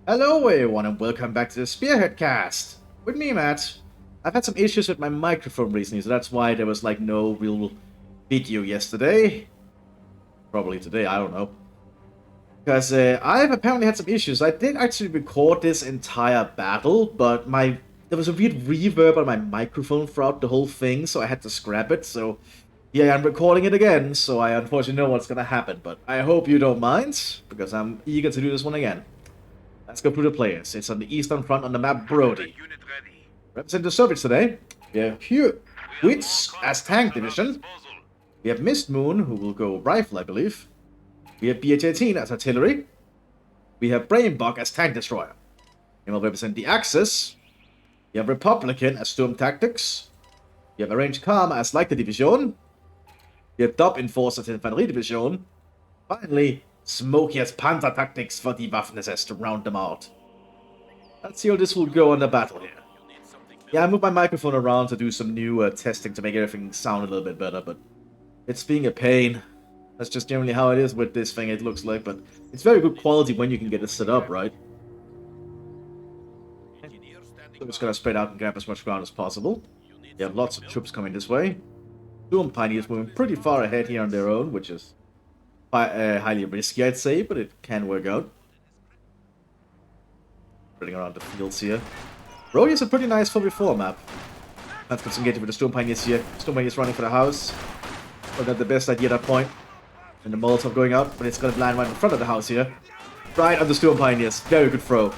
Hello everyone and welcome back to the Spearhead cast. With me, Matt. I've had some issues with my microphone recently, so that's why there was like no real video yesterday. Probably today, I don't know. Because I've apparently had some issues. I did actually record this entire battle, but there was a weird reverb on my microphone throughout the whole thing, so I had to scrap it. So yeah, I'm recording it again, so I unfortunately know what's gonna happen. But I hope you don't mind, because I'm eager to do this one again. Let's go through the players. It's on the eastern front on the map Brody. Represent the Soviets today. We have Wits as tank division. We have Mist Moon, who will go rifle, I believe. We have BH-18 as artillery. We have Brainbug as tank destroyer. He will represent the Axis. We have Republican as storm tactics. We have Arranged Calm as Leichter Division. We have Dub Enforcer as Infanterie Division. Finally, Smokey as Panzer Tactics for the Waffen-SS to round them out. Let's see how this will go on the battle here. Yeah, I moved my microphone around to do some new testing to make everything sound a little bit better, but it's being a pain. That's just generally how it is with this thing, it looks like, but it's very good quality when you can get it set up, right? So I'm just gonna spread out and grab as much ground as possible. We have lots of troops coming this way. Storm Pioneers moving pretty far ahead here on their own, which is highly risky, I'd say, but it can work out. Spreading around the fields here. Brody is a pretty nice 4v4 map. Let's get some engagement with the Storm Pioneers here. Storm Pioneers running for the house. But not the best idea at that point. And the Molotov going out, but it's gonna land right in front of the house here. Right on the Storm Pioneers. Very good throw.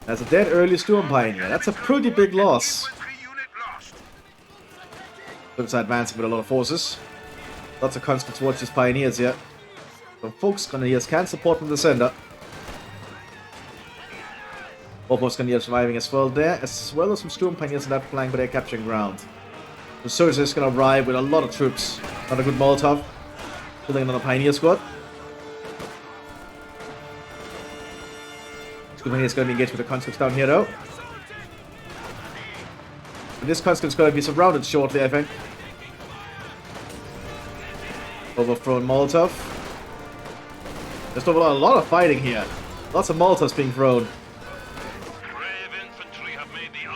That's a dead early Storm Pioneer. That's a pretty big loss. Looks like advancing with a lot of forces. Lots of conscripts towards these Pioneers here. So folks Grenadiers can support from the center. Almost Grenadiers surviving as well there, as well as some Storm Pioneers in that flank, but they're capturing ground. The soldiers is going to arrive with a lot of troops. Not a good Molotov. Building another Pioneer squad. Storm Pioneers going to be engaged with the conscripts down here though. And this conscript's going to be surrounded shortly, I think. Overthrown Molotov. There's a lot of fighting here. Lots of Molotovs being thrown.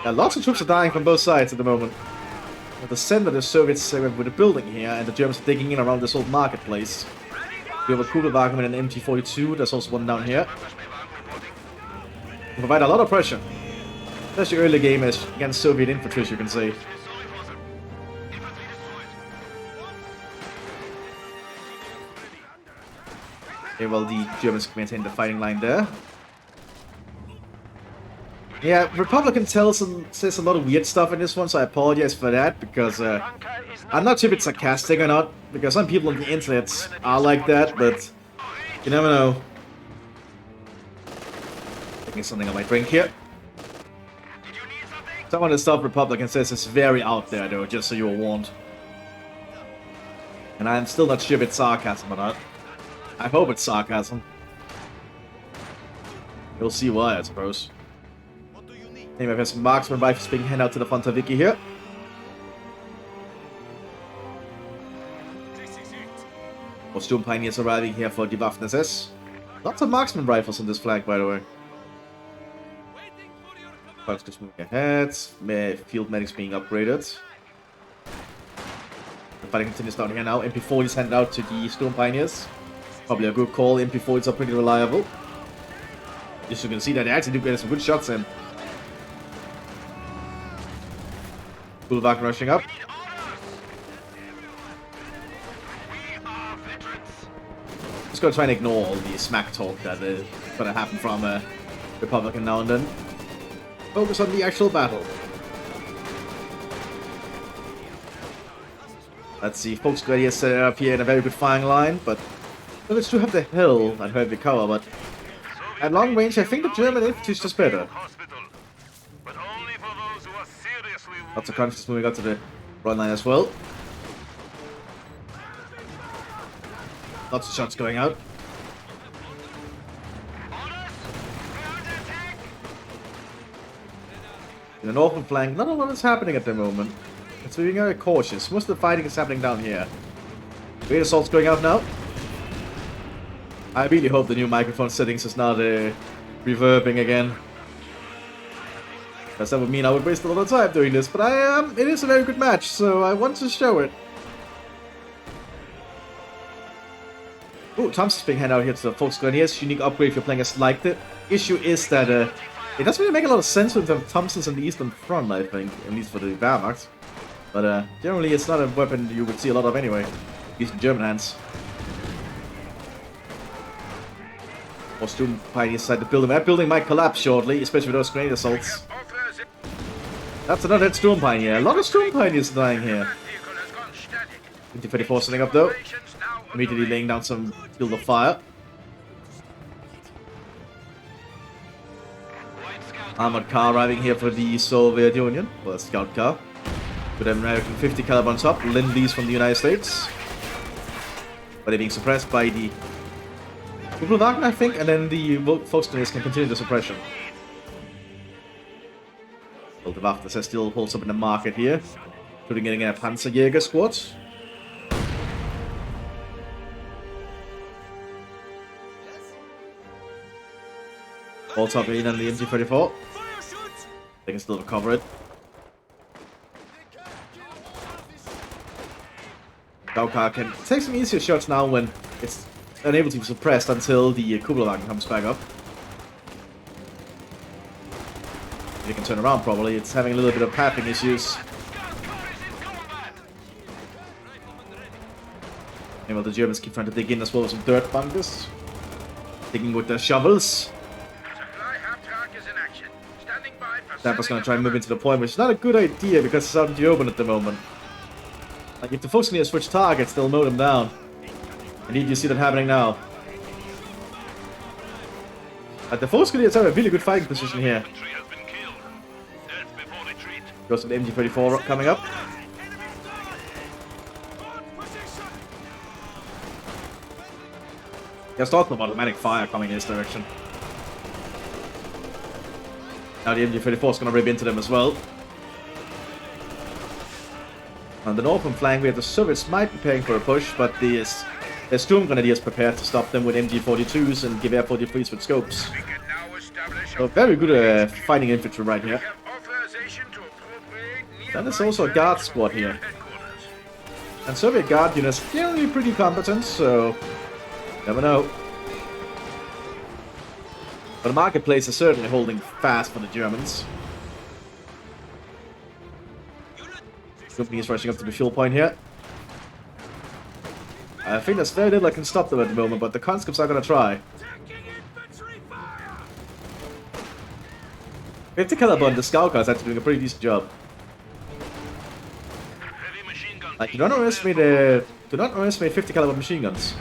Yeah, lots of troops are dying from both sides at the moment. At the center, the Soviets with a building here, and the Germans are digging in around this old marketplace. We have a Kugelwagen with an MT-42. There's also one down here. They provide a lot of pressure. Especially early game against Soviet infantry, as you can see. Okay, well, the Germans maintain the fighting line there. Yeah, Republican says a lot of weird stuff in this one, so I apologize for that, because I'm not sure if it's sarcastic or not, because some people on the internet are like that, but you never know. Taking something on my drink here. Some of the stuff Republican says is very out there, though, just so you're warned. And I'm still not sure if it's sarcasm or not. I hope it's sarcasm. You'll see why, I suppose. Anyway, we have some marksman rifles being handed out to the Fontaviki here. More Storm Pioneers arriving here for the Waffen-SS. Lots of marksman rifles on this flank, by the way. Conscripts moving ahead. Field medics being upgraded. The fighting continues down here now. MP40 is handed out to the Storm Pioneers. Probably a good call. MP40s are pretty reliable. As you can see that they actually do get some good shots in. Kugelwagen rushing up. Just gonna try and ignore all the smack talk that is gonna happen from Republican now and then. Focus on the actual battle. Let's see, folks Grenadiers set up here in a very good firing line, but Soviets do have the hill and heavy cover, but at long range I think the German infantry is just better. Lots of conscripts moving up to the front line as well. Lots of shots going out. In the northern flank, not a lot is happening at the moment. It's being very cautious. Most of the fighting is happening down here. Great assault's going out now. I really hope the new microphone settings is not reverbing again. Because that would mean I would waste a lot of time doing this, but it is a very good match, so I want to show it. Ooh, Thompson's being handed out here to the folks. He has a unique upgrade if you're playing as like the issue is that it doesn't really make a lot of sense with the Thompsons in the Eastern Front, I think, at least for the Wehrmacht. But generally it's not a weapon you would see a lot of anyway, at least in German hands. More Storm Pioneers inside the building. That building might collapse shortly, especially with those grenade assaults. That's another Storm Pioneer. A lot of Storm Pioneers dying here. 2034 setting up though. Immediately laying down some field of fire. Armored car arriving here for the Soviet Union. Well, a scout car. With an American 50 caliber on top. Lend-Lease from the United States. But they're being suppressed by the Kugelwagen, I think, and then the Volksgrenadiers can continue the suppression. Well, the Mthis still holds up in the market here, including getting a Panzerjäger squad. Holds up in on the MG34. They can still recover it. Gaukar can take some easier shots now when it's unable to be suppressed until the Kugelwagen comes back up. You can turn around probably, it's having a little bit of pathing issues. Meanwhile the Germans keep trying to dig in as well with some dirt bunkers. Digging with their shovels. Tampa's gonna try and move into the point, which is not a good idea because it's out in the open at the moment. Like if the folks need to switch targets, they'll mow them down. Indeed, you see that happening now. The Volksgrenadiers have a really good fighting position here. Goes to the MG34 coming up. There's talking about automatic fire coming in this direction. Now the MG34 is going to rip into them as well. On the northern flank, we have the Soviets might be preparing for a push, but the Storm Grenadiers prepared to stop them with MG42s and Gewehr 43s with scopes. So very good fighting infantry right here. Then there's also a guard squad here. And Soviet guard units generally pretty competent, so never know. But the marketplace is certainly holding fast for the Germans. Company is rushing up to the fuel point here. I think there's very little I can stop them at the moment, but the conscripts are going to try. 50 caliber on the scout cars actually doing a pretty decent job. Like, do not underestimate 50 caliber machine guns.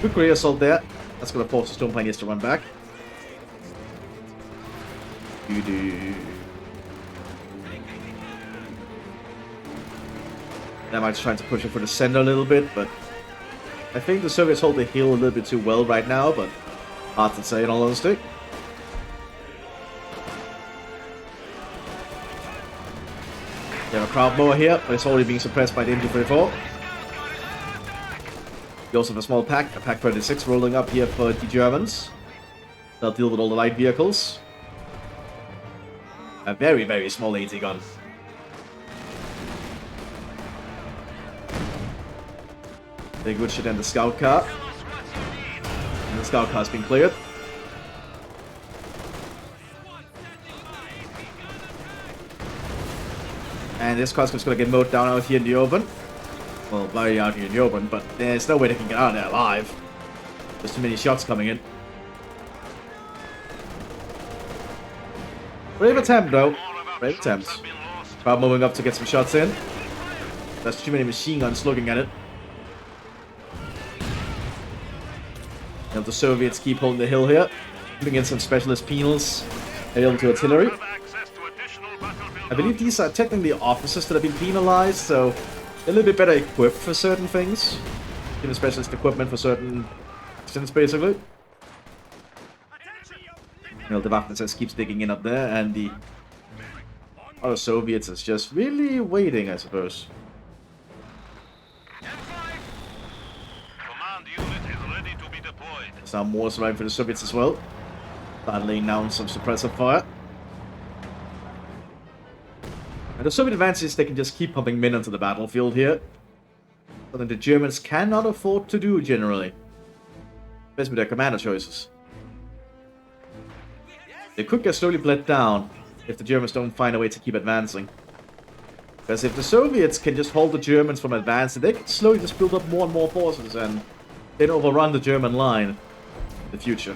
Good career assault there. That's going to force the Storm Pioneers to run back. Dynamite's trying to push it for the center a little bit, but I think the Soviets hold the hill a little bit too well right now, but hard to say in all honesty. They have a crowd mower here, but it's already being suppressed by the MG34. You also have a small pack, a Pack 36 rolling up here for the Germans. They'll deal with all the light vehicles. A very, very small AT gun. Big good shit in the scout car. And the scout car's been cleared. And this conscript's gonna get mowed down out here in the open. Well, very out here in the open, but there's no way they can get out of there alive. There's too many shots coming in. Brave attempt though. Brave attempt. Crowd moving up to get some shots in. There's too many machine guns looking at it. And the Soviets keep holding the hill here. Putting in some specialist penals. Available to artillery. I believe these are technically officers that have been penalized, so they're a little bit better equipped for certain things. Given specialist equipment for certain actions, basically. Well, the Mthis keeps digging in up there, and the other Soviets is just really waiting, I suppose. Command unit is ready to be deployed. There's now more surviving for the Soviets as well. Start laying down some suppressive fire. And the Soviet advances, they can just keep pumping men onto the battlefield here. Something the Germans cannot afford to do generally. Especially with their commander choices. They could get slowly bled down if the Germans don't find a way to keep advancing. Because if the Soviets can just hold the Germans from advancing, they can slowly just build up more and more forces and then overrun the German line in the future.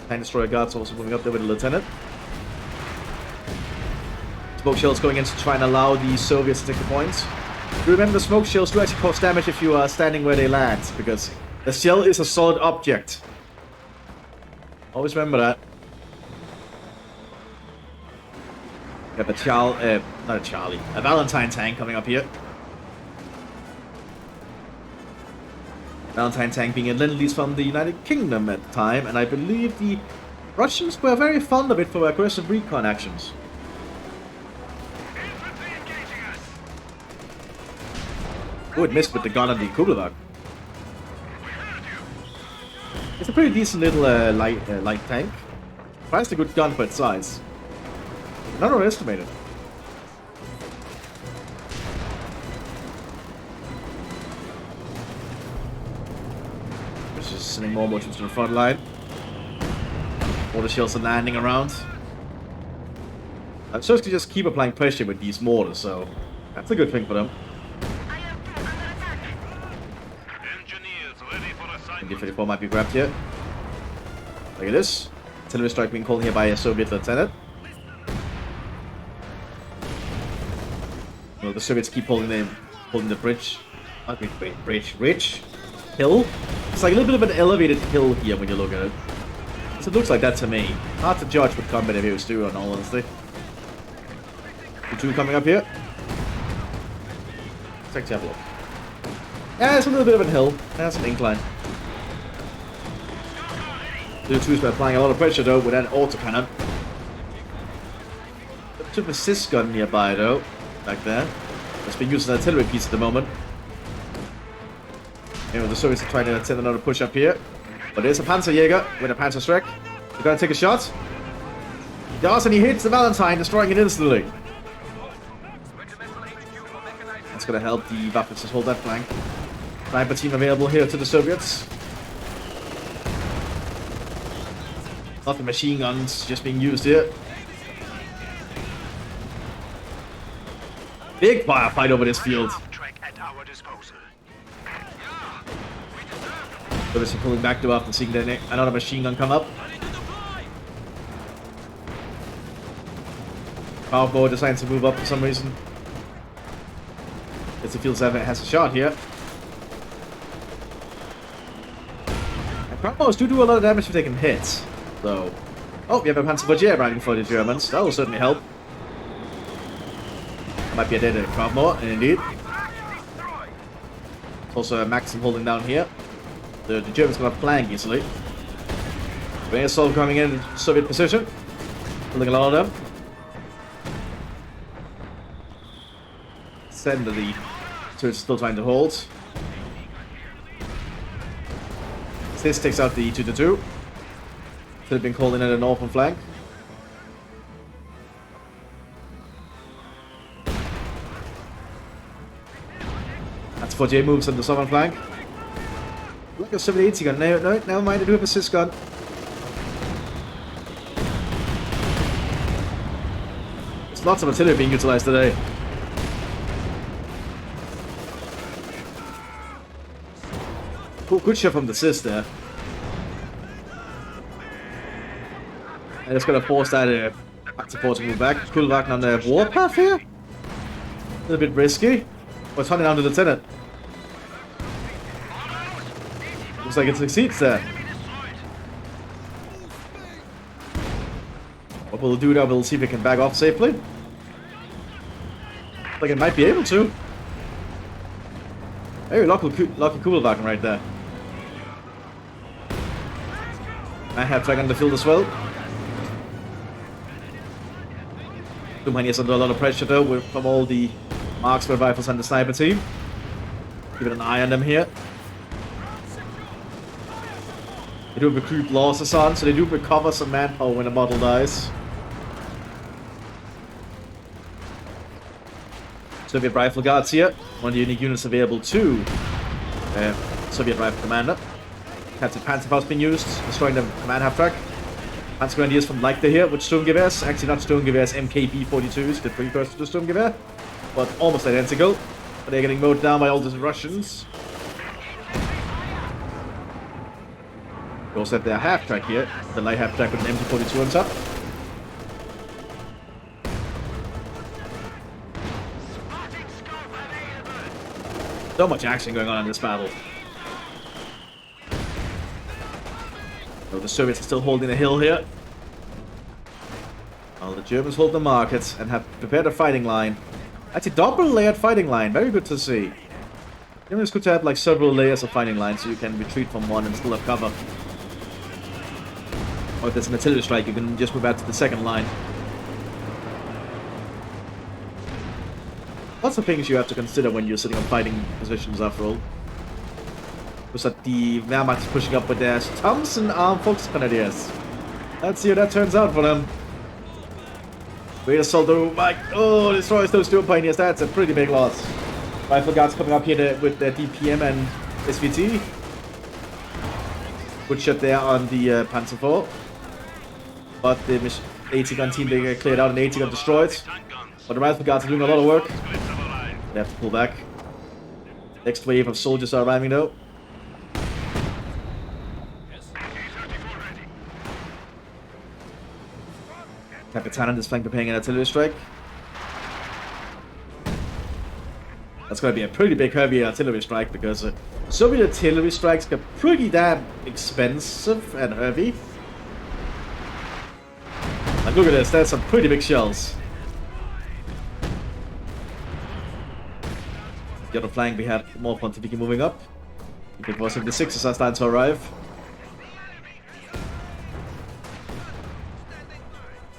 Tank destroyer guards also moving up there with the lieutenant. Smoke shells going in to try and allow the Soviets to take the points. Remember, the smoke shells do actually cause damage if you are standing where they land, because the shell is a solid object. Always remember that. We have a Valentine tank coming up here. Valentine tank being a lend-lease from the United Kingdom at the time, and I believe the Russians were very fond of it for aggressive recon actions. Oh, it missed with the gun on the Kugelbach. It's a pretty decent little light tank. Priced a good gun for its size. Not underestimated. Just sending more troops to the front line. Mortar shells are landing around. I'm supposed to just keep applying pressure with these mortars, so that's a good thing for them. D-34 might be grabbed here. Look at this. Artillery strike being called here by a Soviet lieutenant. Well, the Soviets keep holding the bridge. Ridge. Hill. It's like a little bit of an elevated hill here when you look at it. So it looks like that to me. Hard to judge what combat heroes do, in all honesty. The two coming up here. Let's actually have a look. Yeah, it's a little bit of a hill. That's an incline. The 2's been applying a lot of pressure though with that autocannon. There's a Mthis gun nearby though, back there. That's being used as an artillery piece at the moment. Anyway, the Soviets are trying to send another push up here. But there's a Panzerjäger with a Panzerschreck. He's gonna take a shot. He does, and he hits the Valentine, destroying it instantly. That's gonna help the Waffens hold that flank. Sniper team available here to the Soviets. Not the machine guns just being used here. Big firefight over this field. Soviets are pulling back to after seeing another machine gun come up. Powerboy decides to move up for some reason. As the field 7 has a shot here. And Promos do a lot of damage if they can hit. So, oh, we have a Panzerjäger riding for the Germans. That will certainly help. Might be a dead Krabmore, indeed. Also a Maxim holding down here. The Germans cannot flank easily. Bring assault coming in Soviet position. Killing a lot of them. Send the Soviets still trying to hold. This takes out the 2-2. Could have been called in at the northern flank. That's 4J moves on the southern flank. Look at 780 gun. No, never mind. I do have a Sys gun. There's lots of artillery being utilized today. Cool, good shot from the Sys there. And it's going to force that back support to move back. Kugelwagen on the warpath here. A little bit risky. But it's hunting down the lieutenant. Looks like it succeeds there. What we'll do now, we'll see if it can back off safely. Like it might be able to. Very lucky Kugelwagen right there. I have flag on the field as well. Dumani is under a lot of pressure though from all the marksman rifles and the sniper team. Keeping an eye on them here. They do recruit losses on, so they do recover some manpower when a model dies. Soviet Rifle Guards here, one of the unique units available to Soviet Rifle Commander. Captain Panzerfaust being used, destroying the command half-track. Panzer Grenadiers from Leichter here with Sturmgewehrs. Actually not Sturmgewehrs, MKB-42s, the precursor to the Sturmgewehr. But almost identical. But they're getting mowed down by all the Russians. We also have their half-track here. The light half-track with an MT-42 on top. So much action going on in this battle. So the Soviets are still holding the hill here. While the Germans hold the markets and have prepared a fighting line. Actually, double-layered fighting line. Very good to see. It's good to have like several layers of fighting lines so you can retreat from one and still have cover. Or if there's an artillery strike, you can just move out to the second line. Lots of things you have to consider when you're sitting on fighting positions after all. Looks like the Wehrmacht is pushing up with their Thompson armed Volksgrenadiers. Let's see how that turns out for them. Great assault, oh, destroys those two pioneers. That's a pretty big loss. Rifle Guards coming up here with their DPM and SVT. Good shot there on the Panzer IV. But the 80-gun team, they get cleared out and 80-gun destroyed. But the Rifle Guards are doing a lot of work. They have to pull back. Next wave of soldiers are arriving though. Capitanen is flank preparing an artillery strike. That's going to be a pretty big heavy artillery strike because Soviet artillery strikes get pretty damn expensive and heavy. And look at this, that's some pretty big shells. The other flank we have more Pontifiki moving up. It was the Sixers are starting to arrive.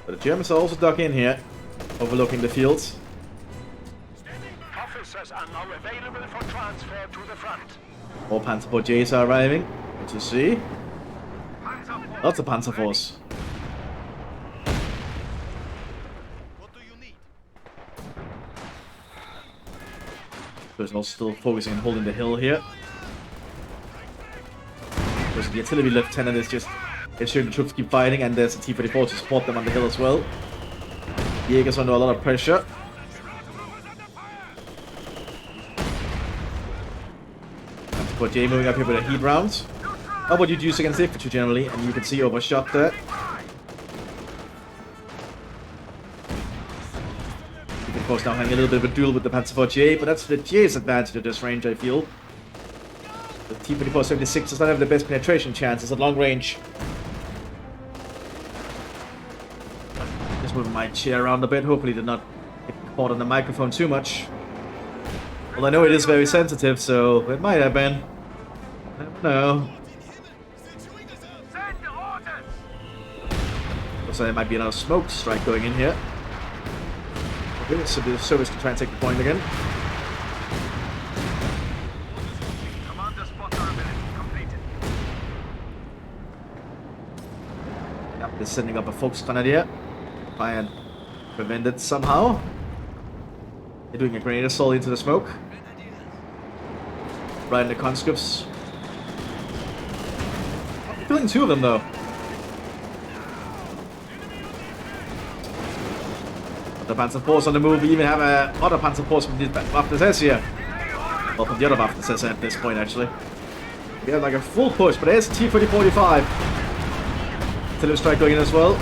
But the Germans are also dug in here, overlooking the fields. Officers are now available for transfer to the front. More Panzer IVs are arriving. Good to see. Lots of Panzer IVs. What do you need? There's also still focusing on holding the hill here. Because the artillery lieutenant is just ensuring the troops keep fighting, and there's a T-34 to support them on the hill as well. Jaeger's under a lot of pressure. Panzer J moving up here with a heat round. How about you use against infantry generally, and you can see overshot there. You can of course now having a little bit of a duel with the Panzer J, but that's the J's advantage at this range, I feel. The T-34-76 does not have the best penetration chances at long range. Just moving my chair around a bit, hopefully did not get caught on the microphone too much. Well, I know it is very sensitive, so it might have been. I don't know. Looks like there might be another smoke strike going in here. Okay, so the Soviets can try and take the point again. Yep, they're sending up a Volksgrenadier. Try and prevent it somehow. They're doing a grenade assault into the smoke. Right in the conscripts. Killing two of them though. The Panzer Force on the move. We even have other Panzer Force from the Mthis here. Well, from the other Mthis at this point actually. We have like a full push, but there's T-40-45. Artillery strike going in as well.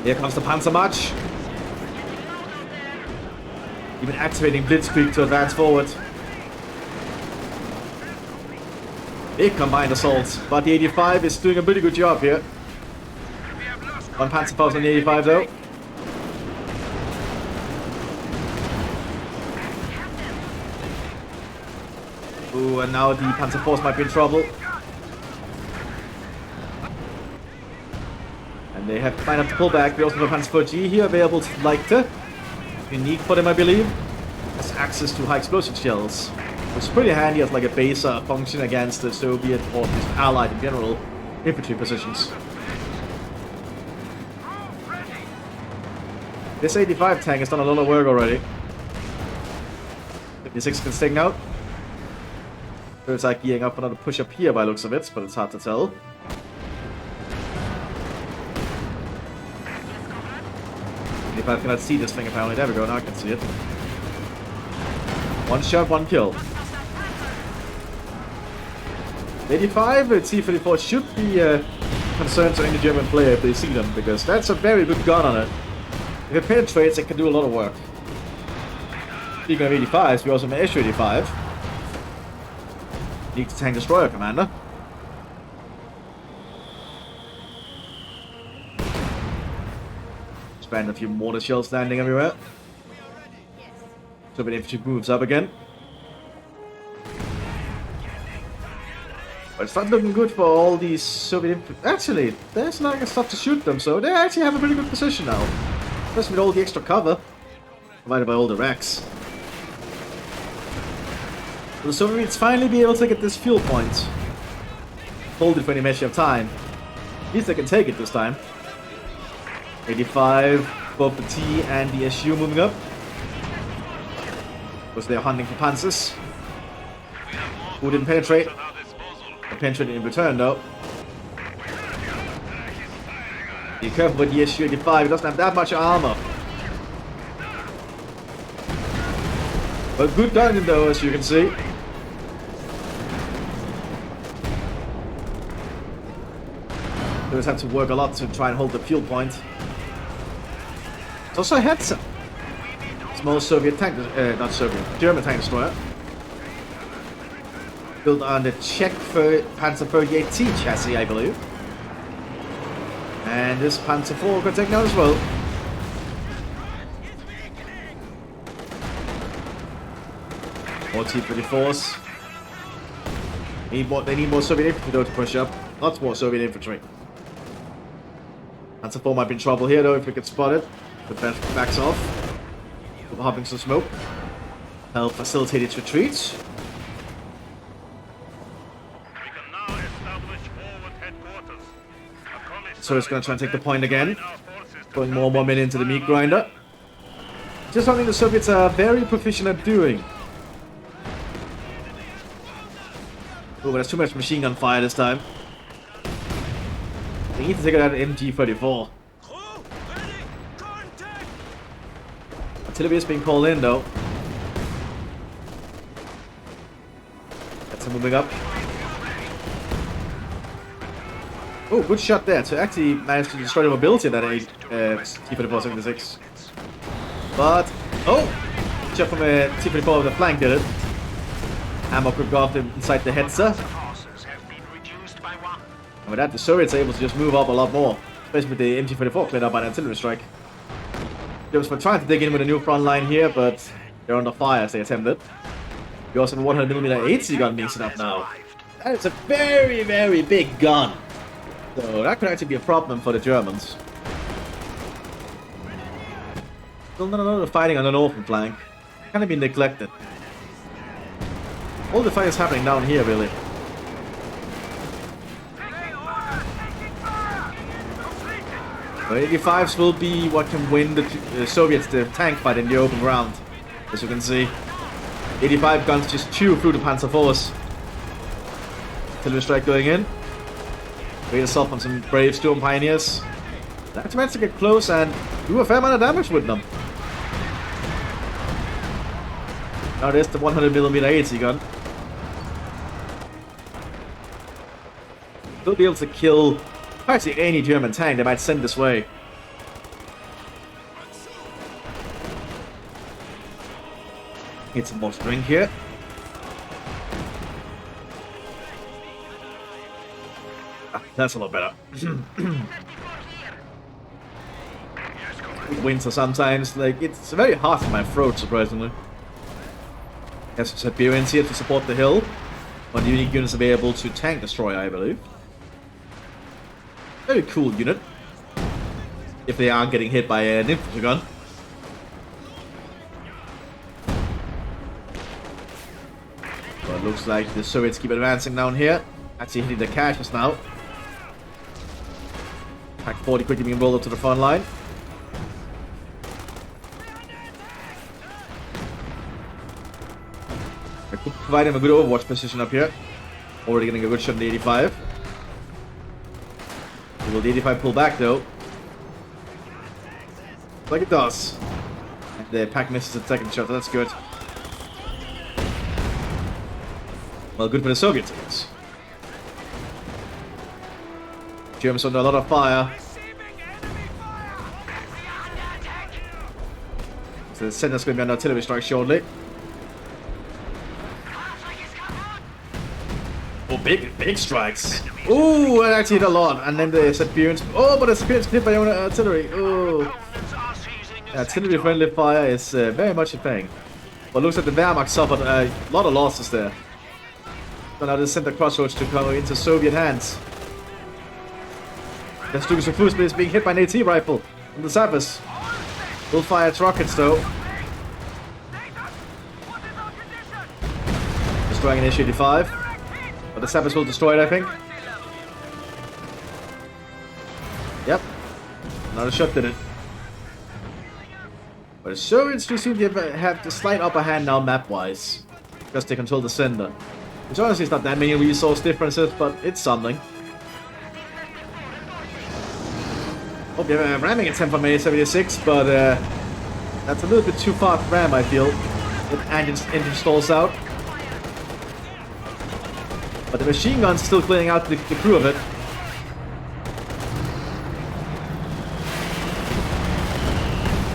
Here comes the Panzer March. Even activating Blitzkrieg to advance forward. Big combined assault, but the 85 is doing a pretty good job here. One Panzerfaust on the 85 though. Ooh, and now the Panzer Force might be in trouble. And they have might have to pull back. We also have a Panzer G here available to Leichter. Unique for them, I believe. Has access to high explosive shells. It's pretty handy as like a base function against the Soviet or just Allied in general infantry positions. This 85 tank has done a lot of work already. 56 can sting out. So it's like gearing up for another push up here by looks of it, but it's hard to tell. If I cannot see this thing apparently, there we go, now I can see it. One shot, one kill. 85 at T-34 should be concerned to any German player if they see them, because that's a very good gun on it. If it penetrates, it can do a lot of work. Speaking of 85s, we also have an SU-85. Need to tank destroyer, Commander. Spend a few mortar shells landing everywhere. So the infantry moves up again. But it's not looking good for all these Soviet infantry. Actually, there's not enough stuff to shoot them, so they actually have a pretty good position now. Especially with all the extra cover provided by all the racks. Will the Soviets finally be able to get this fuel point? Hold it for any measure of time. At least they can take it this time. 85, both the T and the SU moving up. Because they're hunting for Panzers. Who didn't penetrate? Penetrated in return though. Be careful with the SU-85, it doesn't have that much armor. But good gun though, as you can see. They just have to work a lot to try and hold the fuel point. It's also a Hetzer. Small Soviet tank, not Soviet, German tank destroyer. Built on the Czech Panzer 38T chassis, I believe. And this Panzer IV got taken out as well. More T-34s. They need more Soviet infantry though to push up. Lots more Soviet infantry. Panzer IV might be in trouble here though if we get spotted. The backs off. Hopping some smoke. Help facilitate its retreat. So it's going to try and take the point again. Putting more and more men into the meat grinder. Just something the Soviets are very proficient at doing. Oh, but there's too much machine gun fire this time. They need to take it out of MG-34. Artillery is being called in though. That's moving up. Oh, good shot there to actually manage to destroy the mobility of that T-34-76. But, oh! Shot from a T-34 with the flank did it. Ammo could go off inside the Hetzer. And with that, the Soviets are able to just move up a lot more. Especially with the MT-34 cleared up by an artillery strike. Germans were trying to dig in with a new front line here, but they're under fire as they attempted. We also have a 100mm AT gun being set up now. That is a very, very big gun. So that could actually be a problem for the Germans. Still not another fighting on the northern flank. Kind of been neglected. All the fighting is happening down here, really. The 85s will be what can win the Soviets the tank fight in the open ground. As you can see. 85 guns just chew through the Panzer IVs. Artillery strike going in. Wait yourself on some brave Storm Pioneers. That's meant to get close and do a fair amount of damage with them. Now there's the 100mm AT gun. They'll be able to kill practically any German tank they might send this way. Get some more string here. That's a lot better. Winter sometimes, like, it's very hot in my throat, surprisingly. Yes, Siberians here to support the hill. One unique units to be able to tank destroy, I believe. Very cool unit. If they aren't getting hit by an infantry gun. But it looks like the Soviets keep advancing down here. Actually hitting the caches now. Pack 40 quickly being rolled up to the front line. I could provide him a good overwatch position up here. Already getting a good shot in the 85. Will the 85 pull back though? Like it does. And the pack misses the second shot, so that's good. Well, good for the Soviets, I guess. Germans under a lot of fire. So the center's going to be under artillery strike shortly. Oh, big strikes. Ooh, it actually hit a lot. And then the Siberians. Oh, but the Siberians hit by own artillery. Oh. Artillery friendly fire is very much a thing. But looks like the Wehrmacht suffered a lot of losses there. So now the center crossroads to come into Soviet hands. The Stukas of Fusman is being hit by an AT rifle from the Zappers. Will fire its rockets though. Destroying an H-85. But the Zappers will destroy it, I think. Yep. Another shot did it. But the Soviets do seem to have the slight upper hand now map-wise. Because they control the center. Which honestly is not that many resource differences, but it's something. Oh, they're ramming at 10 from A76, but that's a little bit too far to ram, I feel. With engine stalls out. But the machine gun's still clearing out the crew of it.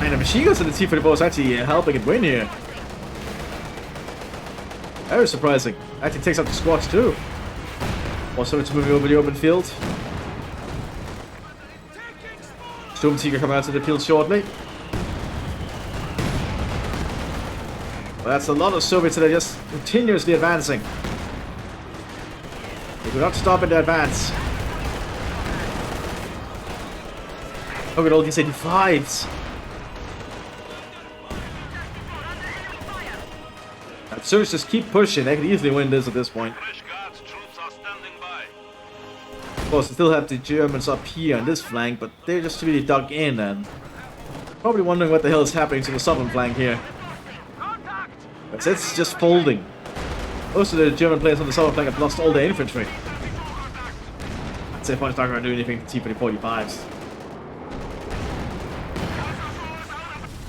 And the machine guns in the T-34 is actually helping it win here. Very surprising. Actually takes out the squads too. Also, it's moving over the open field. Storm Seeker coming out to the field shortly. Well, that's a lot of Soviets that are just continuously advancing. They do not stop in their advance. Look at all these 85s. The Soviets just keep pushing. They could easily win this at this point. Of course, they still have the Germans up here on this flank, but they're just really dug in and probably wondering what the hell is happening to the southern flank here. But it's just folding. Most of the German players on the southern flank have lost all their infantry. I'd say Punch not going to do anything to T-45s.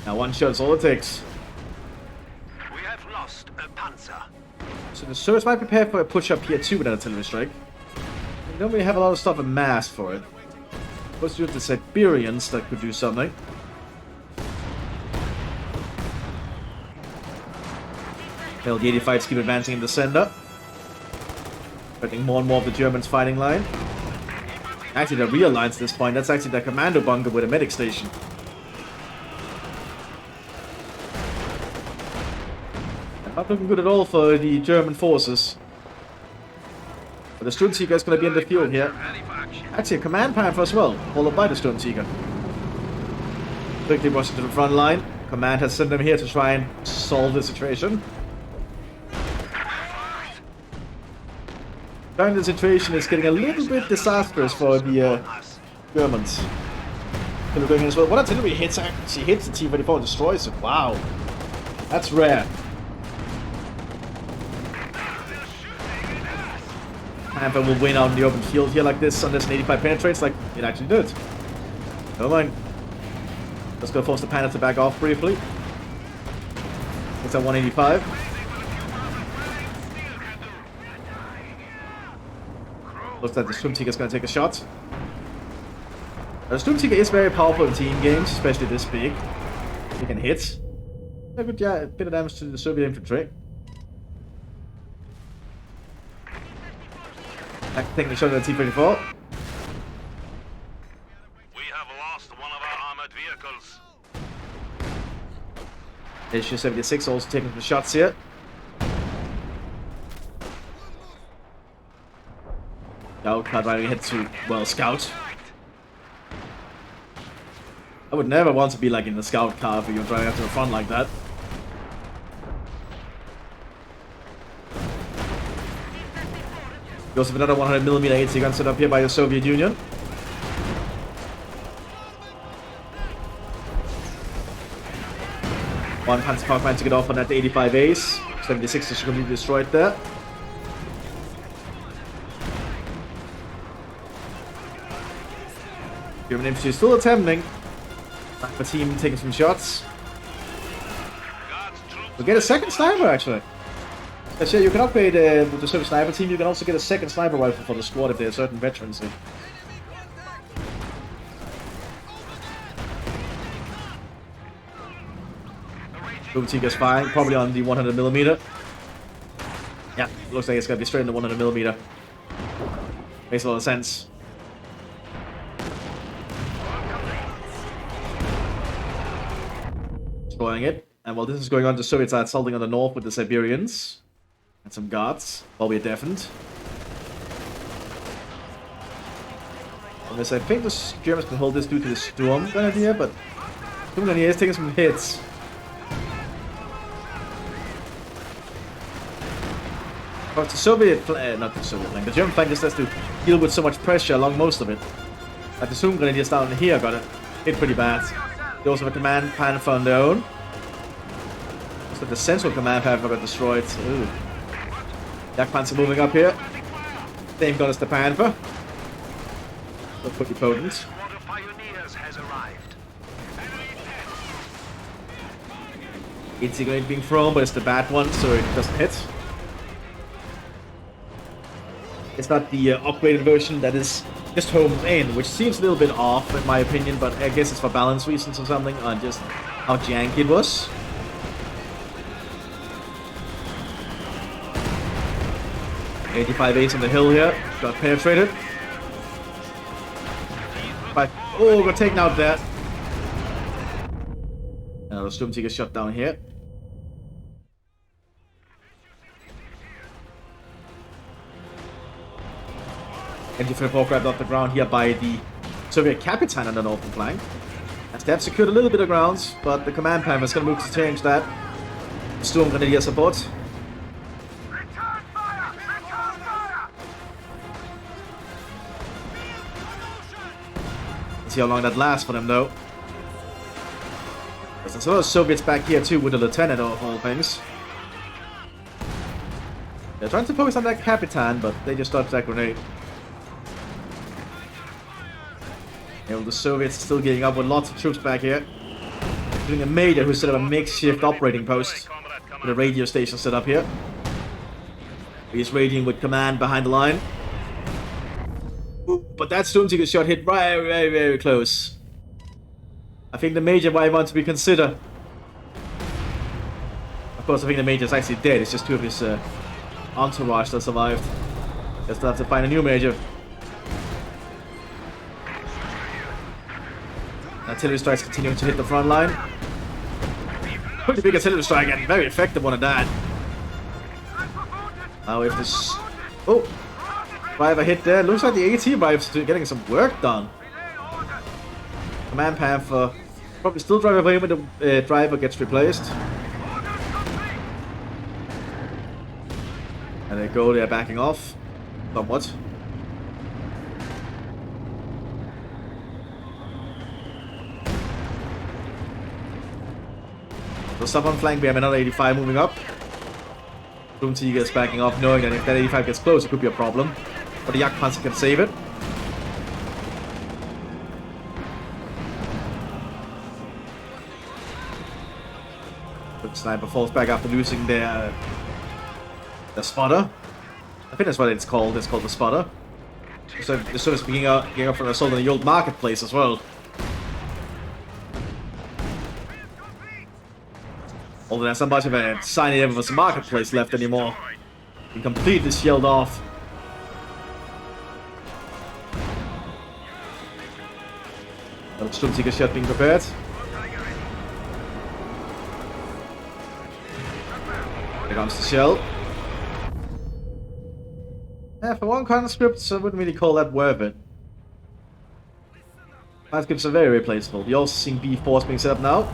Now one shot is all it takes. We have lost a panzer. So the Soviets might prepare for a push up here too with an artillery strike. We don't really have a lot of stuff amassed for it. Supposed to do the Siberians that could do something. Hell, the 85s keep advancing in the center. Getting more and more of the Germans' fighting line. Actually, the real lines at this point, that's actually the commando bunker with a medic station. Not looking good at all for the German forces. But the Sturmseeker is going to be in the field here. Actually, a command panther as well, followed by the Sturmseeker. Quickly rushing to the front line. Command has sent them here to try and solve the situation. The situation is getting a little bit disastrous for the Germans. As well. What artillery hits actually hits the T-34 and destroys it. Wow. That's rare. Panther will win out in the open field here like this unless an 85 penetrates like it actually did. Never mind. Let's go force the Panther to back off briefly. It's at 185. Looks like the Sturmseeker is going to take a shot. The Sturmseeker is very powerful in team games, especially this big. He can hit. A good, yeah, a bit of damage to the Soviet infantry. Taking the shot at the T-34. We have lost one of our armored vehicles. HU-76 also taking the shots here. Scout car driving ahead to, well, Scout. I would never want to be like in the Scout car if you're driving up to the front like that. We also have another 100mm AT gun set up here by the Soviet Union. One Panzerfaust managed to get off on that 85 Ace. 76 is completely destroyed there. German infantry still attempting. The team taking some shots. We'll get a second sniper actually. Let's say you can upgrade with the Soviet sniper team. You can also get a second sniper rifle for the squad if there are certain veterans here. Boomty gets firing, probably on the 100mm. Yeah, looks like it's gonna be straight in the 100mm. Makes a lot of sense. Destroying it. And while this is going on, the Soviets are assaulting on the north with the Siberians. And some guards, while we're deafened. I think the Germans can hold this due to the Sturm Grenadier, but Sturm Grenadier is taking some hits. But the Soviet not the Soviet flank, the German flank just has to deal with so much pressure along most of it. Like the Sturm Grenadiers down here got it hit pretty bad. They also have a command Panther on their own. So the central command Panther got destroyed. Ooh. Jagdpanzer moving up here. Same gun as the Panther. That's pretty potent. It's going being thrown, but it's the bad one, so it doesn't hit. It's not the upgraded version that is just homed in, which seems a little bit off in my opinion, but I guess it's for balance reasons or something on just how janky it was. .85 on the hill here, got penetrated. Oh, we're taken out there. Another Sturmtiger shot down here. Anti-flip grabbed off the ground here by the Soviet Capitan on the northern flank. As they have secured a little bit of grounds, but the command Panther is going to move to change that. Sturm Grenadier support. See how long that lasts for them though. There's a lot of Soviets back here too with the lieutenant of all things. They're trying to focus on that Capitan, but they just dodged that grenade. Yeah, well, the Soviets are still getting up with lots of troops back here. Including a major who set up a makeshift operating post with a radio station set up here. He's radioing with command behind the line. But that Sturmtiger shot hit very close. I think the major might want to be considered. Of course, I think the major is actually dead. It's just two of his entourage that survived. They'll still have to find a new major. Artillery strikes continuing to hit the front line. Pretty big artillery strike and very effective one at that. Now if this... Oh! Driver hit there. Looks like the AT Drive's getting some work done. Command Panther probably still driving away when the driver gets replaced. And they go, they're backing off. Somewhat. So stop on flank, we have another 85 moving up. Boomty gets backing off, knowing that if that 85 gets close, it could be a problem. But the Jagdpanzer can save it. But Sniper falls back after losing their spotter. I think that's what it's called. It's called the spotter. So they're sort of getting up for an assault on the old marketplace as well. Although there's not much of a sign of a marketplace left anymore. You completely shelled off. Another Sturmtiger shot being prepared. Here comes the shell. Yeah, for one conscript, I wouldn't really call that worth it. Conscripts are very replaceable. You're also seeing B4s being set up now.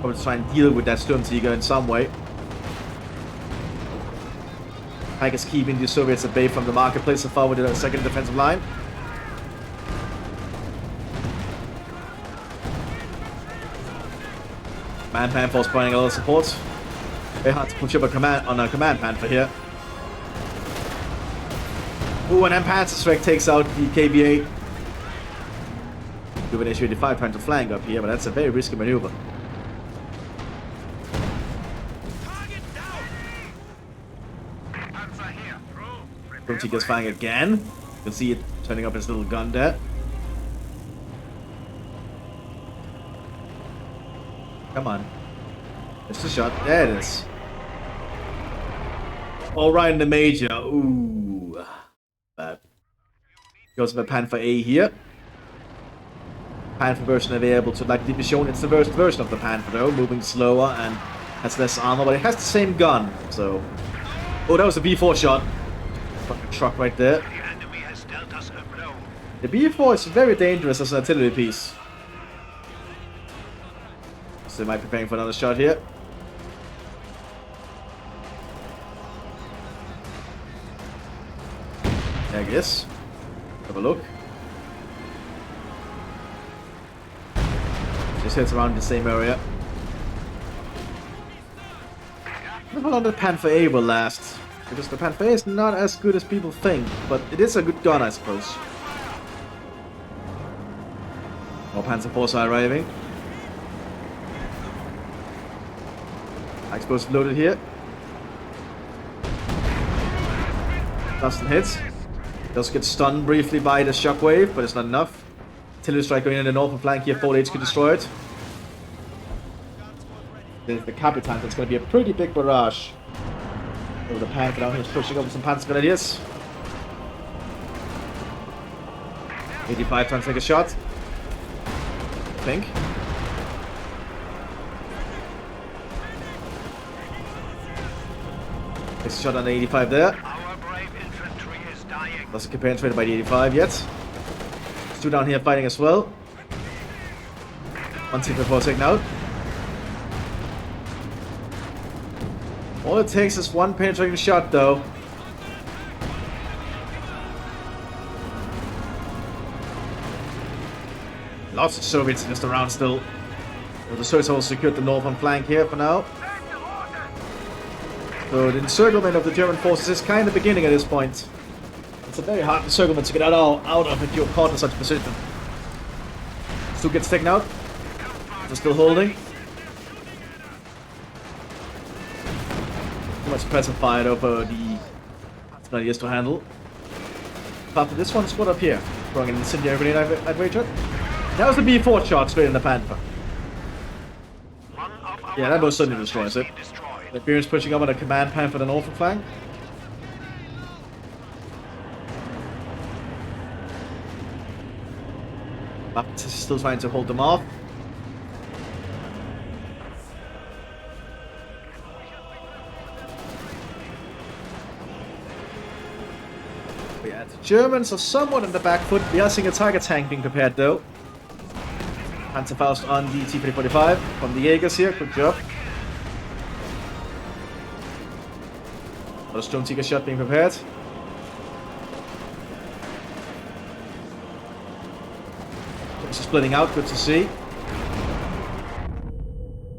Probably to try and deal with that Sturmtiger in some way. Tank is keeping the Soviets at bay from the marketplace so far with the second defensive line. Man Panther's providing a lot of support. Very hard to push up a command Panther here. Ooh, and then Panzerstrike takes out the KVA. With an HU-85 trying to flank up here, but that's a very risky maneuver. He gets firing again. You can see it turning up his little gun there. Come on. It's the shot. There it is. All right in the major. Ooh. Bad. Goes for Panther A here. Panther version available to like be shown. It's the worst version of the Panther though, moving slower and has less armor, but it has the same gun. So, oh, that was a B4 shot. Fucking truck right there. The B4 is very dangerous as an artillery piece. So they might be preparing for another shot here. There it is. Have a look. Just hits around the same area. I don't know how long the Panther A will last. Because the Panther A is not as good as people think, but it is a good gun, I suppose. More Panzer Force are arriving. Explosive loaded here. Doesn't hit. Does get stunned briefly by the shockwave, but it's not enough. Artillery strike going in the northern flank here, 4H could destroy it. There's the Capitan, that's going to be a pretty big barrage. Over the Panther down here, pushing over some Panzer Grenadiers. 85 trying to take a shot. I think. Takes a shot on the 85 there. Our brave infantry is dying. Doesn't get penetrated by the 85 yet. There's two down here fighting as well. One team before taken out. All it takes is one penetrating shot though. Lots of Soviets just around still. Well, the Soviets have secured the northern flank here for now. So the encirclement of the German forces is kind of beginning at this point. It's a very hard encirclement to get out of if you're caught in such a position. Stu gets taken out. They're still holding. Too much pressure fired over the Grenadiers to handle. After this one, squad up here. Throwing an incendiary grenade, I'd wager. That was the B4 shot straight in the Panther. Yeah, that most certainly destroys it. The Beer's pushing up on a command Panther for the northern flank. Mthis is still trying to hold them off. Yeah, the Germans are somewhat on the back foot. We are seeing a Tiger tank being prepared though. Panzerfaust on the T-345 from the Jaegers here. Good job. Another Storm Tiger shot being prepared. It's splitting out, good to see.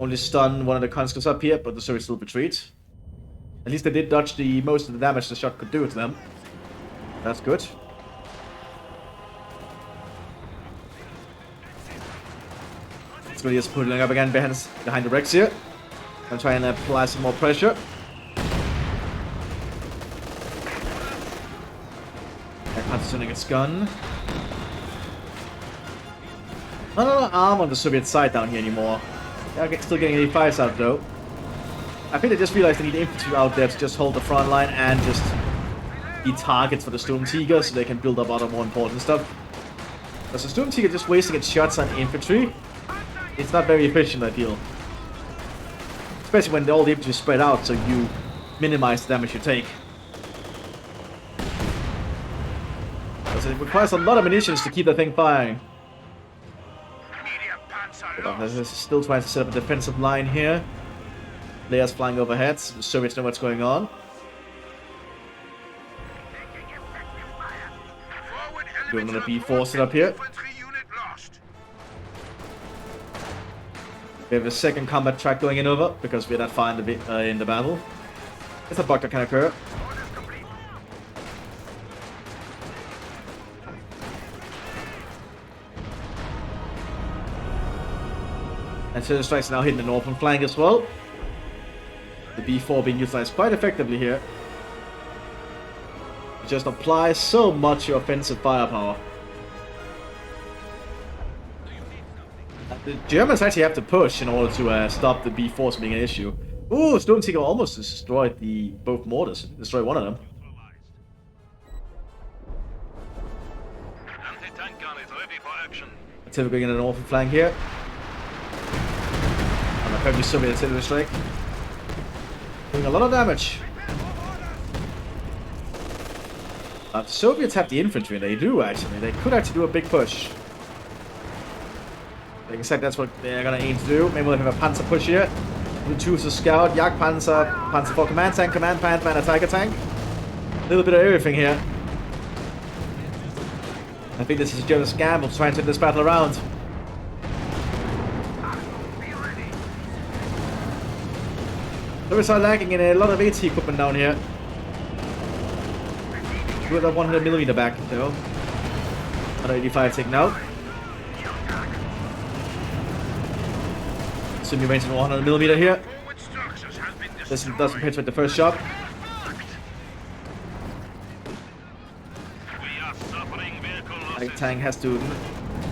Only stun one of the conscripts up here, but the Soviets still retreat. At least they did dodge the most of the damage the shot could do to them. That's good. It's really just pulling up again behind the Rex here. I'm trying to apply some more pressure. Aircraft's turning its gun. Not a lot of arm on the Soviet side down here anymore. They're still getting 85s out though. I think they just realized they need infantry out there to just hold the front line and just be targets for the Storm Tiger so they can build up other more important stuff. Because the Storm Tiger just wasting its shots on infantry, it's not very efficient, I feel. Especially when all the infantry is spread out so you minimize the damage you take. Because it requires a lot of munitions to keep that thing firing. But still trying to set up a defensive line here. Players flying overhead, so the Soviets know what's going on. We have another B4 set up here. We have a second combat track going in over because we're not far in the battle. It's a bug that can occur. And Citizen Strike's now hitting the northern flank as well. The B4 being utilized quite effectively here. It just applies so much offensive firepower. The Germans actually have to push in order to stop the B4s being an issue. Ooh, Stone Seeker almost destroyed both mortars. Destroyed one of them. Anti-tank gun is ready for action. Artillery going in the northern flank here. And a heavy Soviet artillery strike. Doing a lot of damage. The Soviets have the infantry, they do actually. They could actually do a big push. Like I said, that's what they're gonna aim to do. Maybe we'll have a Panzer push here. We'll choose a Scout, Jagdpanzer, Panzer IV Command Tank, Command Panther, and a Tiger Tank. A little bit of everything here. I think this is a German scam of trying to turn this battle around. There are lacking in a lot of AT equipment down here. With a 100mm back, though. 185 taken out. Assuming range of 100mm here. This doesn't penetrate the first shot. The tank has to...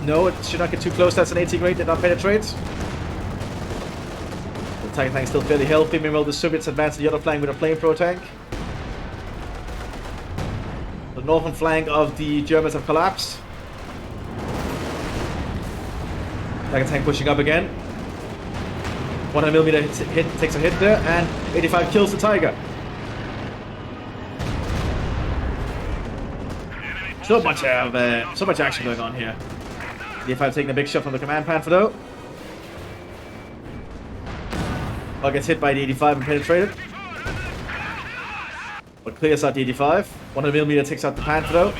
No, it should not get too close. That's an AT grade, did not penetrate. The Tiger tank is still fairly healthy. Meanwhile, the Soviets advance to the other flank with a flamethrower tank. The northern flank of the Germans have collapsed. Tiger tank pushing up again. 100mm hit takes a hit there, and 85 kills the Tiger. So much action going on here. The 85 taking a big shot from the Command Panther though. Well, gets hit by the 85 and penetrated. But clears out the 85. 100mm takes out the Panther though.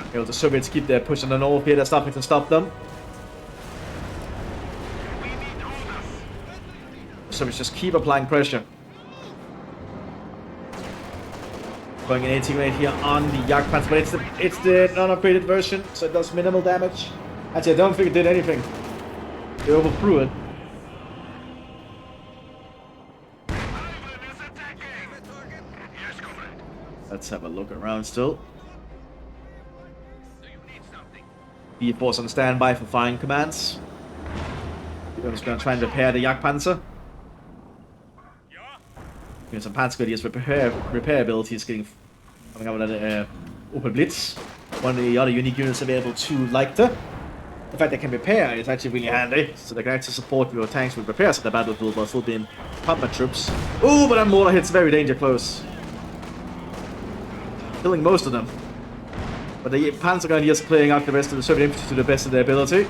Okay, well, the Soviets keep their push on the north here. They're stopping to stop them. The Soviets just keep applying pressure. Going in 18 right here on the Jagdpanzer, but it's the non-upgraded version, so it does minimal damage. Actually, I don't think it did anything. They overthrew it. Let's have a look around still. B-Force on standby for firing commands. I'm just going to try and repair the Jagdpanzer. Some Panzergrenadiers with repair abilities coming out with an Open Blitz. One of the other unique units available to Leichter. The fact they can repair is actually really handy, so they can actually support your tanks with repairs at the battlefield while still being combat troops. Ooh, but that mortar hits very danger close. Killing most of them. But the Panzergrenadiers are clearing out the rest of the Soviet infantry to the best of their ability.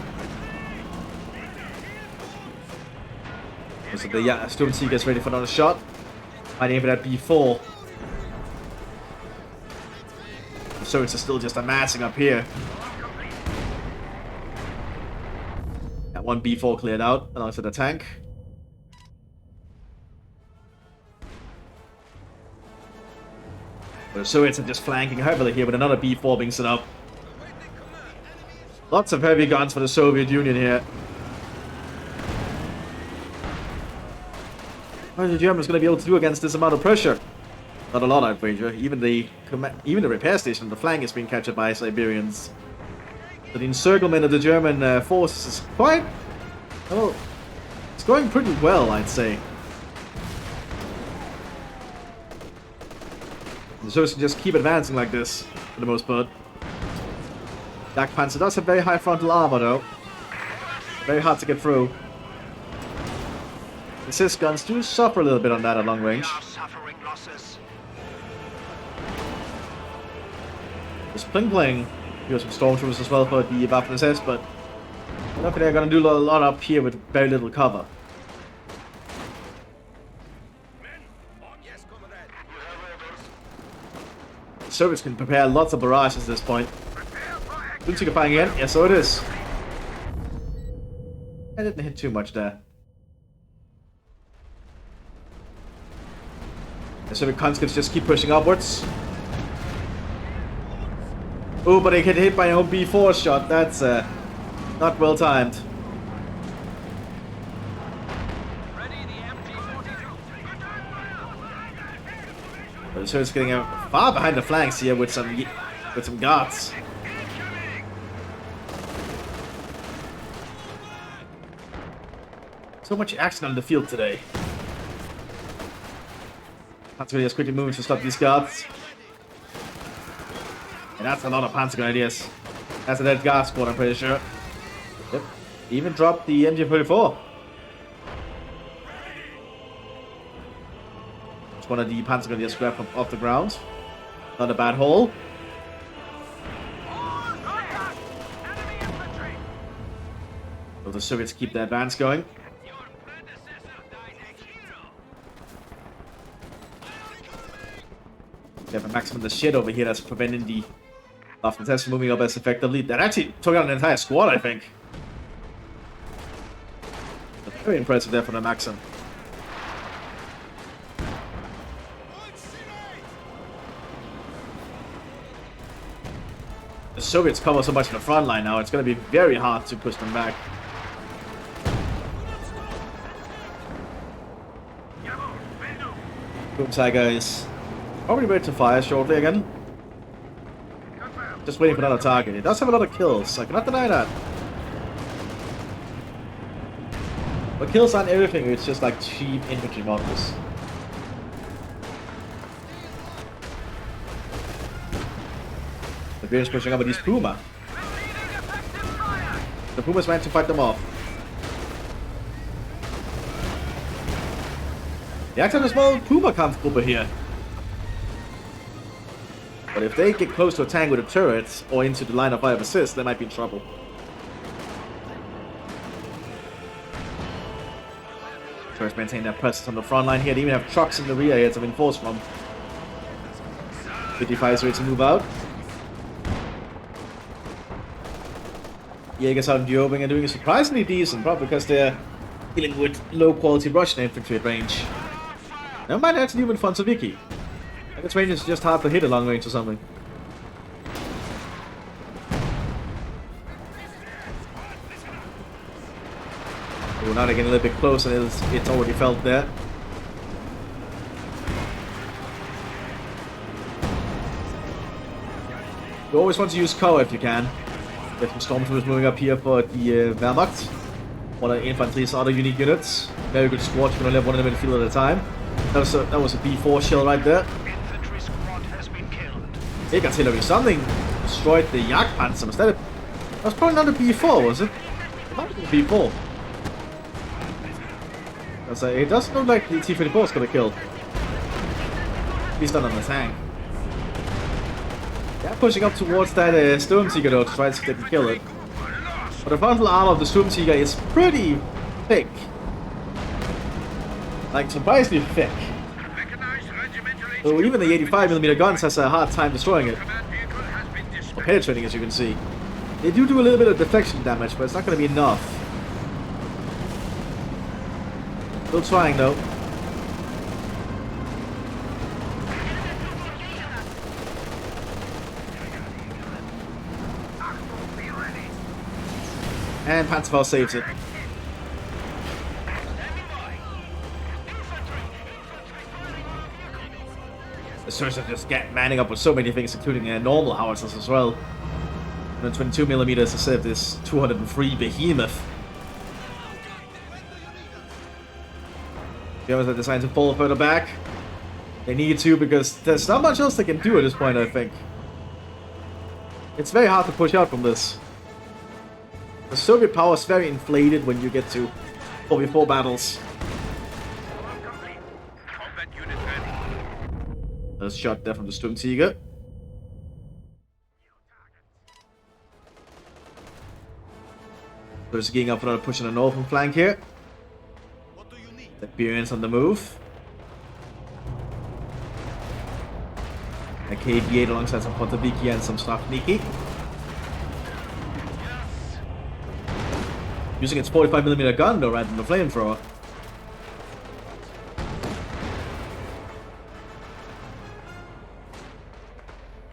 So the Storm Sea gets ready for another shot. Might aim for that B4. The Soviets are still just amassing up here. That one B4 cleared out alongside the tank. The Soviets are just flanking heavily here with another B4 being set up. Lots of heavy guns for the Soviet Union here. What are the Germans going to be able to do against this amount of pressure? Not a lot, I'd wager. Even the repair station on the flank is being captured by Siberians. So the encirclement of the German forces is quite... well, it's going pretty well, I'd say. The Soviets can just keep advancing like this, for the most part. Jagdpanzer does have very high frontal armor, though. Very hard to get through. The Cis guns do suffer a little bit on that at long range. There's pling. You got some stormtroopers as well for the Waffen-SS, but I don't think they're going to do a lot up here with very little cover. Soviets can prepare lots of barrages at this point. Sturmtiger firing again? Yes, so it is. I didn't hit too much there. The Soviet conscripts just keep pushing upwards. Oh, but they get hit by an own B4 shot. That's not well timed. But the Soviets getting far behind the flanks here with some guards. So much action on the field today. Panzer quickly moving to stop these guards. And that's a lot of Panzer Grenadiers. That's a dead guard squad, I'm pretty sure. Yep. Even dropped the MG34. It's one of the Panzer Grenadiers grabbed off the ground. Not a bad haul. So the Soviets keep their advance going. They have a maximum the shit over here that's preventing the Mthis from moving up as effectively. That actually took out an entire squad, I think. Very impressive there for the Maxim. The Soviets cover so much in the front line now, it's going to be very hard to push them back. Sturmtiger is probably ready to fire shortly again. Just waiting for another target. It does have a lot of kills, I cannot deny that. But kills aren't everything, it's just like cheap infantry models. The British pushing up with these Puma. The Pumas managed to fight them off. They actually have a small Puma Kampfgruppe here. But if they get close to a tank with a turret or into the line of fire of assist, they might be in trouble. Turrets maintain their presence on the front line here. They even have trucks in the rear here to reinforce from. 55 is ready to move out. Jaegers out in the open and doing surprisingly decent, probably because they're dealing with low quality Russian infantry at range. They might actually even Fonsoviki. Like its range is just hard to hit at long range or something. Oh, now they're getting a little bit closer, it's already felt there. You always want to use cover if you can. Get some stormtroopers moving up here for the Wehrmacht. One of the infantry's other unique units. Very good squad, you can only have one in the midfield at a time. That was a B4 shell right there. Infantry squad has been killed. Big artillery. Something destroyed the Jagdpanzer. That was probably not a B4, was it? It might have been a B4. It doesn't look like the T-34 is gonna kill. At least not on the tank. They're pushing up towards that Sturmtiger though to try to see if they can kill it. But the frontal armor of the Sturmtiger is pretty thick. Like, surprisingly thick. So even the 85mm guns has a hard time destroying it. Or penetrating, as you can see. They do a little bit of deflection damage, but it's not going to be enough. Still trying, though. And Panzerfaust saves it. The Surge just manning up with so many things, including normal howitzers as well. 122mm instead of this 203 behemoth. The others are designed to pull further back. They need to because there's not much else they can do at this point, I think. It's very hard to push out from this. The Soviet power is very inflated when you get to 4v4 battles. There's a shot there from the Sturmtiger. There's getting up for another push on the northern flank here. The Iberians on the move. A KV-8 alongside some Potaviki and some Strafniki. Using its 45mm gun though, rather than the flamethrower.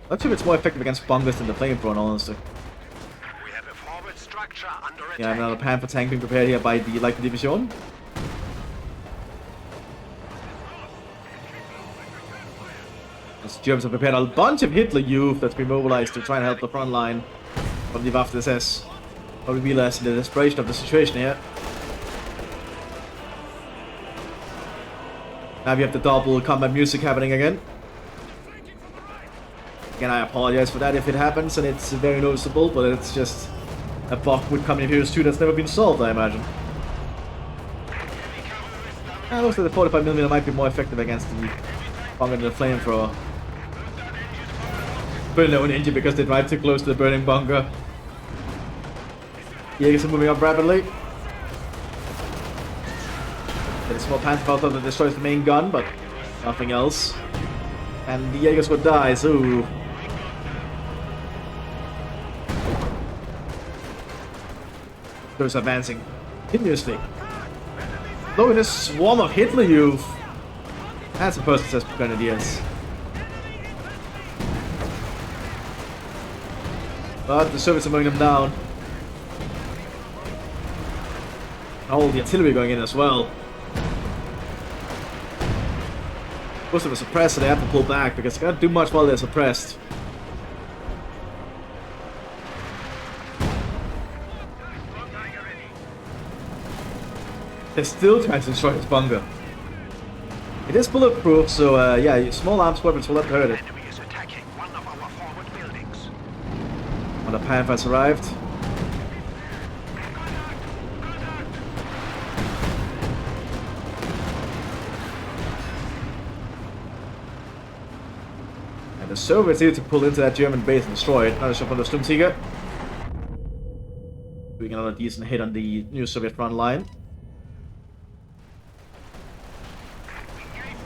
Not sure if it's more effective against bunglers than the flamethrower, in all honesty. We have a forward structure under attack. Yeah, another Panther tank being prepared here by the Light Division. The Germans have prepared a bunch of Hitler youth that's been mobilized to try and help the front line from the Waffe SS. Probably realizing the desperation of the situation here. Now we have the double combat music happening again. Again, I apologize for that if it happens, and it's very noticeable, but it's just a bug with Company of Heroes 2 that's never been solved, I imagine. It looks like the 45mm might be more effective against the bunker than the flamethrower. But no one injured because they drive too close to the burning bunker. Jaegers are moving up rapidly. Get a small Panther Falcon that destroys the main gun, but nothing else. And the Jaegers would die, so... Those advancing continuously. Look at this swarm of Hitler youth. That's a person says grenadiers. But the Soviets are mowing them down. Oh, the artillery going in as well. Most of them are suppressed, so they have to pull back because they can't do much while they're suppressed. They're still trying to destroy his bunker. It is bulletproof, so yeah, small arms weapons will not hurt it. Enemy is attacking one of our forward buildings. When the Panthers arrived. And the Soviets needed to pull into that German base and destroy it. Another shot from the Sturmtiger. Doing another decent hit on the new Soviet front line.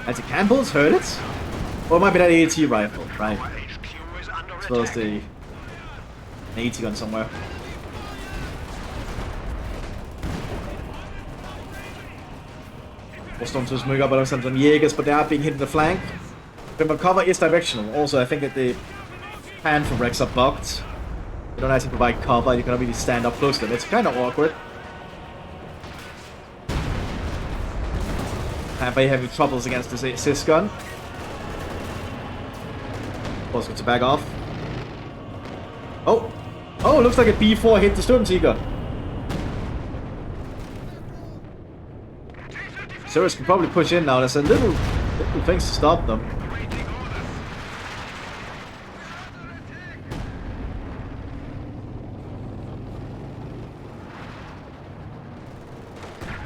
As the Campbells heard it? Or it might be that AT rifle, right? HQ is under As well as attack. the AT gun somewhere. More Stormtroopers moving up alongside some Jaegers, but they are being hit in the flank. Remember, cover is directional. Also, I think that the Panther wrecks are bugged. You don't actually provide cover, you can really stand up close to them. It's kind of awkward. Panther having troubles against this assist gun. Force to back off. Oh! Oh, looks like a B4 hit the Sturmtiger. Cirrus can probably push in now. There's a little things to stop them.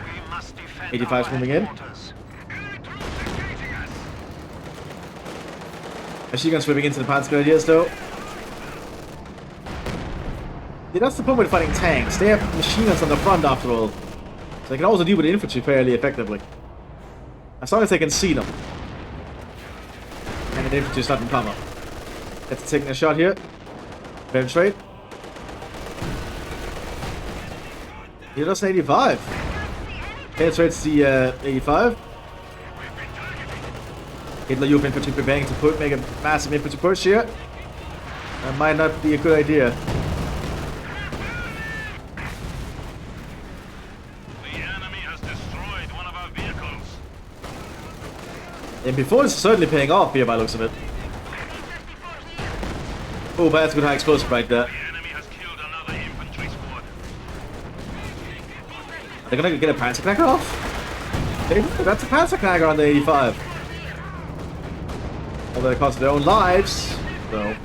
We must defend 85's our moving in. headquarters. Machine gun swimming into the Panzer Grenadiers though. Yeah, that's the problem with fighting tanks. They have machine guns on the front after all. So they can also deal with the infantry fairly effectively. As long as they can see them. And the infantry's not in cover. That's taking a shot here. Penetrate. He does an 85. Penetrates the 85. Hitler Youth infantry preparing to make a massive infantry push here. That might not be a good idea. The enemy has destroyed one of our vehicles. And before it's certainly paying off here by the looks of it. Oh, but that's a good high explosive right there. The enemy has killed another infantry squad. They're gonna get a Panzerknacker off? That's a Panzerknacker on the 85. Although they cost their own lives, so...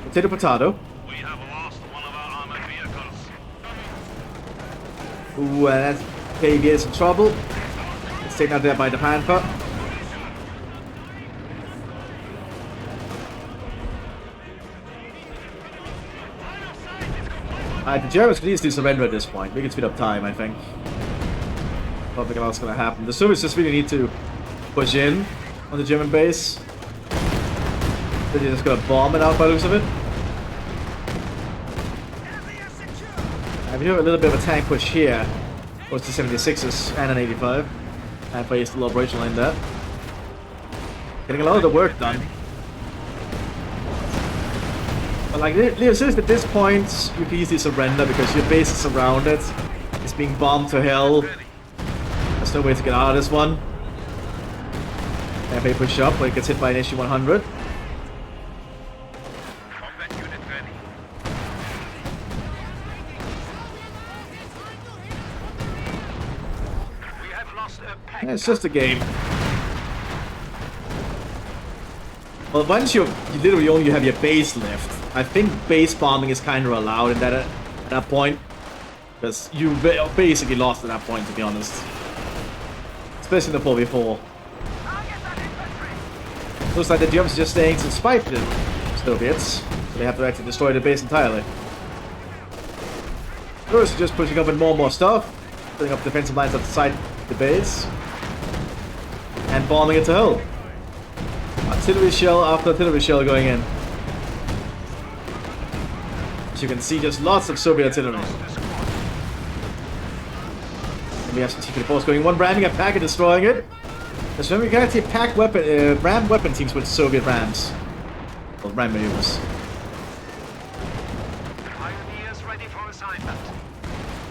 Potato, potato. We have lost one of our armored vehicles. Ooh, and that's KV is in trouble. It's taken out there by the Panther. The Germans could easily surrender at this point. We can speed up time, I think. Nothing else is gonna happen. The Soviets just really need to push in on the German base. They're just gonna bomb it out by the looks of it. I do a little bit of a tank push here. Goes to 76s and an 85. And plays the low operation line there. Getting a lot of the work done. But like, seriously, at this point, you can easily surrender because your base is surrounded. It's being bombed to hell. There's no way to get out of this one. And they push up, but it gets hit by an issue 100. Yeah, it's just a game. Well, once you literally only have your base left, I think base bombing is kind of allowed in at that point. Because you basically lost at that point, to be honest. Especially in the 4v4. Looks like the Germans are just staying to spite the Soviets, so they have to actually destroy the base entirely. First, just pushing up with more and more stuff, putting up defensive lines outside the base, and bombing it to hell. Artillery shell after artillery shell going in. As you can see, just lots of Soviet artillery. And we have some secret force going one, ramming a pack and destroying it. Because remember, you can't see pack weapon, ram weapon teams with Soviet rams. Or ram maneuvers.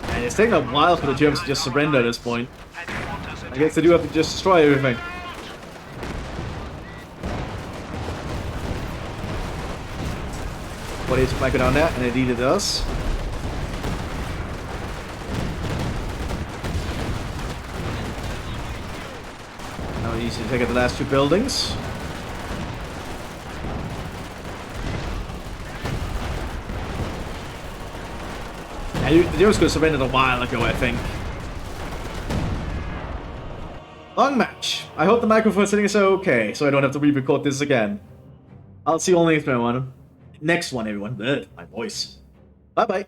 And it's taking a while for the Germans to just surrender at this point. I guess they do have to just destroy everything. What is flanking on that? And indeed it does. Now we need to take out the last two buildings. Yeah, the Germans could have surrendered a while ago, I think. Long match. I hope the microphone setting is okay, so I don't have to re-record this again. I'll see you all next one. Next one, everyone. Ugh, my voice. Bye-bye.